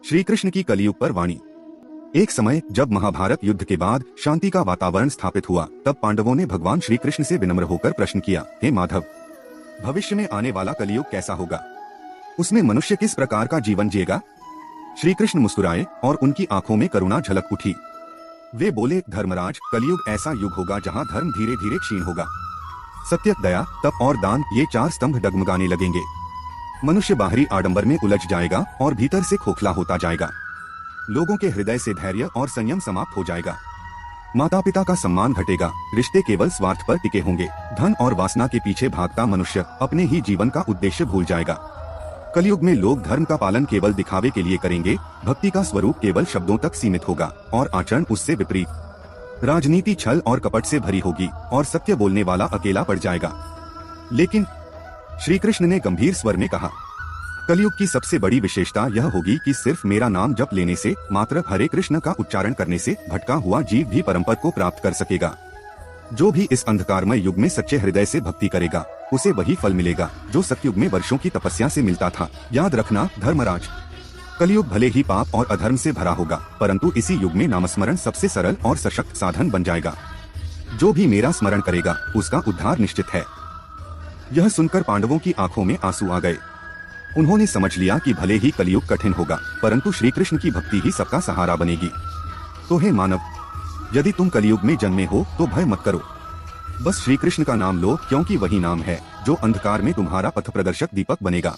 श्री कृष्ण की कलियुग पर वाणी। एक समय जब महाभारत युद्ध के बाद शांति का वातावरण स्थापित हुआ, तब पांडवों ने भगवान श्री कृष्ण से विनम्र होकर प्रश्न किया, हे माधव, भविष्य में आने वाला कलियुग कैसा होगा? उसमें मनुष्य किस प्रकार का जीवन जिएगा? श्री कृष्ण मुस्कुराए और उनकी आंखों में करुणा झलक उठी। वे बोले, धर्मराज, कलियुग ऐसा युग होगा जहां धर्म धीरे धीरे क्षीण होगा। सत्य, दया, तप और दान, ये चार स्तंभ डगमगाने लगेंगे। मनुष्य बाहरी आडंबर में उलझ जाएगा और भीतर से खोखला होता जाएगा। लोगों के हृदय से धैर्य और संयम समाप्त हो जाएगा। माता पिता का सम्मान घटेगा, रिश्ते केवल स्वार्थ पर टिके होंगे। धन और वासना के पीछे भागता मनुष्य अपने ही जीवन का उद्देश्य भूल जाएगा। कलयुग में लोग धर्म का पालन केवल दिखावे के लिए करेंगे, भक्ति का स्वरूप केवल शब्दों तक सीमित होगा और आचरण उससे विपरीत। राजनीति छल और कपट से भरी होगी और सत्य बोलने वाला अकेला पड़ जाएगा। लेकिन श्री कृष्ण ने गंभीर स्वर में कहा, कलयुग की सबसे बड़ी विशेषता यह होगी कि सिर्फ मेरा नाम जप लेने से, मात्र हरे कृष्ण का उच्चारण करने से भटका हुआ जीव भी परम पद को प्राप्त कर सकेगा। जो भी इस अंधकारमय युग में सच्चे हृदय से भक्ति करेगा, उसे वही फल मिलेगा जो सतयुग में वर्षों की तपस्या से मिलता था। याद रखना धर्मराज, कलयुग भले ही पाप और अधर्म से भरा होगा, परंतु इसी युग में नामस्मरण सबसे सरल और सशक्त साधन बन जाएगा। जो भी मेरा स्मरण करेगा, उसका उद्धार निश्चित है। यह सुनकर पांडवों की आंखों में आंसू आ गए। उन्होंने समझ लिया कि भले ही कलयुग कठिन होगा, परंतु श्री कृष्ण की भक्ति ही सबका सहारा बनेगी। तो हे मानव, यदि तुम कलयुग में जन्मे हो तो भय मत करो। बस श्री कृष्ण का नाम लो, क्योंकि वही नाम है जो अंधकार में तुम्हारा पथ प्रदर्शक दीपक बनेगा।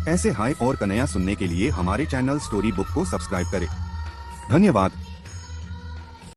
ऐसे हाय और कन्हैया सुनने के लिए हमारे चैनल स्टोरी बुक को सब्सक्राइब करें। धन्यवाद।